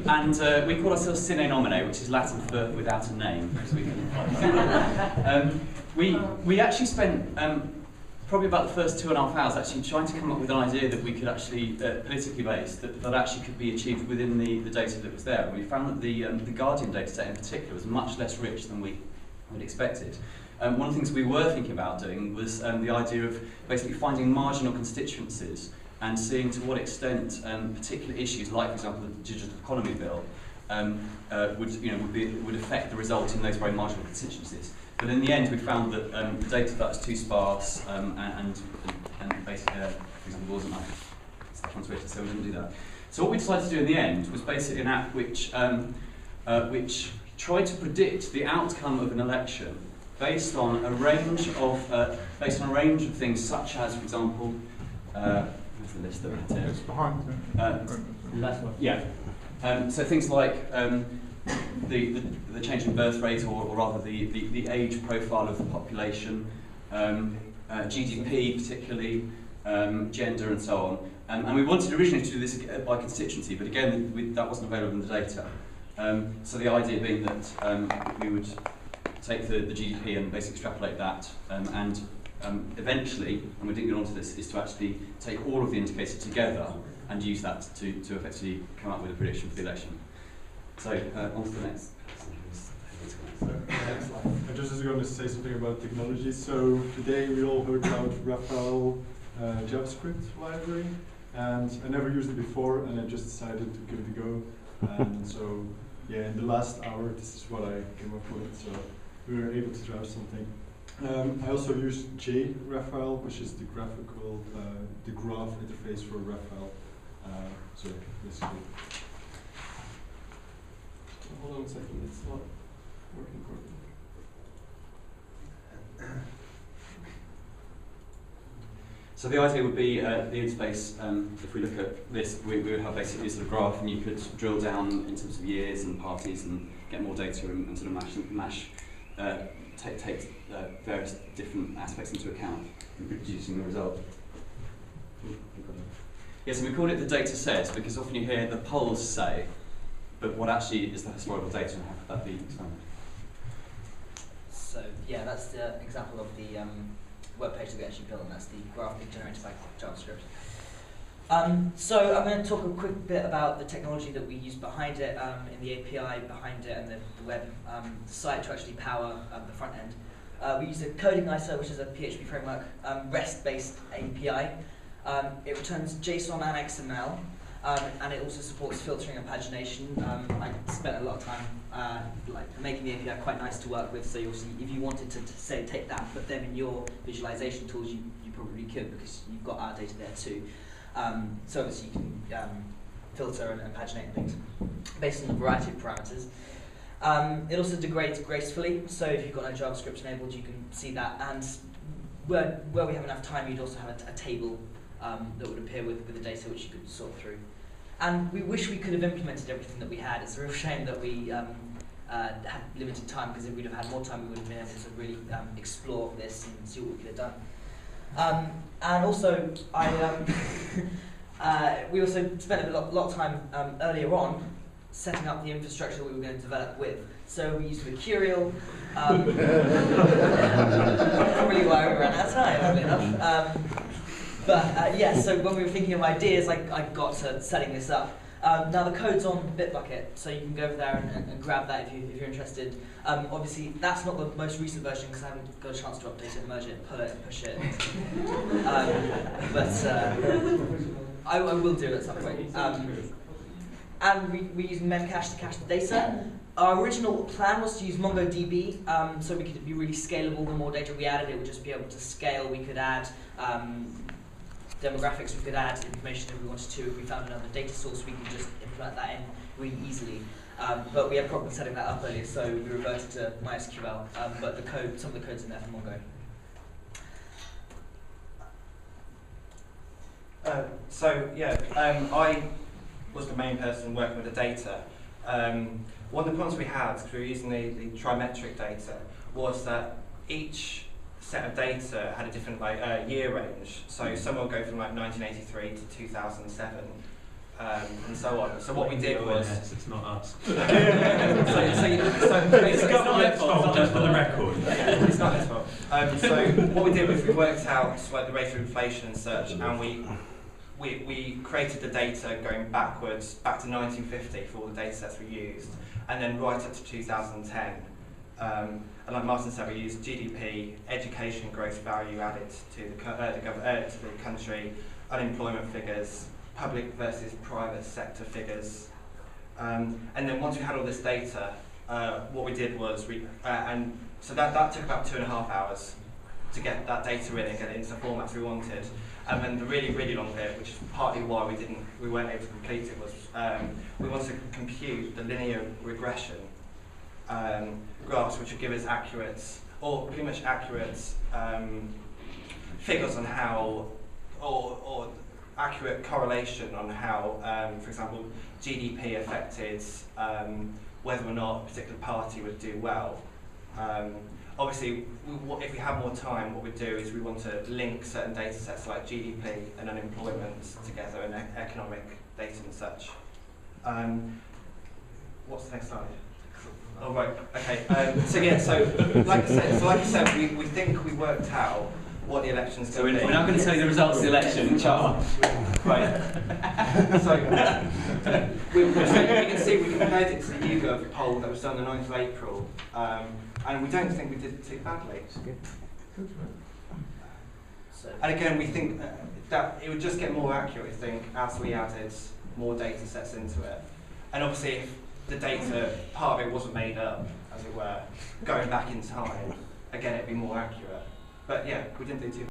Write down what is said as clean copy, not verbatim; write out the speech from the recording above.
And we call ourselves Sine Nomine, which is Latin for without a name. We actually spent probably about the first 2.5 hours actually trying to come up with an idea that we could actually, politically based, that actually could be achieved within the data that was there. And we found that the Guardian data set in particular was much less rich than we had expected. One of the things we were thinking about doing was the idea of basically finding marginal constituencies and seeing to what extent particular issues, like for example the digital economy bill, would affect the result in those very marginal constituencies. But in the end, we found that the data that was too sparse and basically, for example, there wasn't enough stuff on Twitter, so we didn't do that. So what we decided to do in the end was basically an app which tried to predict the outcome of an election based on a range of things, such as, for example, where's the list that we had here? It's behind. Yeah. So things like the change in birth rate, or rather the age profile of the population, GDP particularly, gender and so on. And we wanted originally to do this by constituency, but again that wasn't available in the data. So the idea being that we would take the GDP and basically extrapolate that, and eventually, and we didn't get onto this, is to actually take all of the indicators together and use that to effectively come up with a prediction for the election. So on to the next. I just was going to say something about technology. So today we all heard about Raphael JavaScript library, and I never used it before, and I just decided to give it a go. And so yeah, in the last hour, this is what I came up with. So we were able to draft something. I also used JRaphael, which is the graph interface for Raphael. So basically. Hold on a second, it's not working properly. So the idea would be the interface, if we look at this, we would have basically a sort of graph, and you could drill down in terms of years and parties and get more data and sort of take various different aspects into account in producing the result. Yes, and we call it the data set because often you hear the polls say, but what actually is the historical data, and how could that be explained? So yeah, that's the example of the web page that we actually built, and that's the graph being generated by JavaScript. So I'm going to talk a quick bit about the technology that we use behind it, in the API behind it, and the web site to actually power the front end. We use a coding ISO, which is a PHP framework, REST-based API. It returns JSON and XML, and it also supports filtering and pagination. I spent a lot of time making the API quite nice to work with, so you'll see if you wanted to say take that, put them in your visualization tools, you probably could, because you've got our data there too. So obviously you can filter and paginate things based on a variety of parameters. It also degrades gracefully, so if you've got no JavaScript enabled, you can see that. And where we have enough time, you'd also have a table that would appear with the data, which you could sort through. And we wish we could have implemented everything that we had. It's a real shame that we had limited time, because if we'd have had more time, we would have been able to really explore this and see what we could have done. And also, we also spent a lot of time earlier on setting up the infrastructure that we were going to develop with. So we used Mercurial. Probably why we ran out of time, oddly enough. Yeah, so when we were thinking of ideas, I got to setting this up. Now the code's on Bitbucket, so you can go over there and grab that if you're interested. Obviously, that's not the most recent version because I haven't got a chance to update it, merge it, pull it, and push it. I will do it at some point. And we use Memcache to cache the data. Our original plan was to use MongoDB, so we could be really scalable. The more data we added, it would just be able to scale. We could add demographics, we could add information if we wanted to. If we found another data source, we could just implement that in really easily. But we had problems setting that up earlier, so we reverted to MySQL. But the code, some of the code's in there for Mongo. I was the main person working with the data. One of the problems we had, because we were using the Timetric data, was that each set of data had a different year range. So some will go from 1983 to 2007. and so on. So what we did was... It's not us. so It's government's fault, just for the record. Yeah, it's not his fault. So what we did was we worked out like the rate of inflation and such, and we created the data going backwards, back to 1950 for all the data sets we used, and then right up to 2010. And like Martin said, we used GDP, education gross value added to the country, unemployment figures, public versus private sector figures. And then once we had all this data, what we did was and so that took about 2.5 hours to get that data in and get it into the formats we wanted. And then the really, really long bit, which is partly why we weren't able to complete it, was we wanted to compute the linear regression graphs, which would give us accurate, or pretty much accurate figures on how, or accurate correlation on how, for example, GDP affected whether or not a particular party would do well. Obviously, if we have more time, what we do is we want to link certain data sets like GDP and unemployment together, and economic data and such. What's the next slide? Oh right, okay. So like I said, we think we worked out what the election's going to be. We're not going to tell you the results of the election, Charles. Right. So you can see we compared it to the YouGov poll that was done on the 9th of April, and we don't think we did too badly. And again, we think that it would just get more accurate, I think, as we added more data sets into it. And obviously, if the data, part of it wasn't made up, as it were, going back in time, again, it'd be more accurate. But yeah, we didn't do too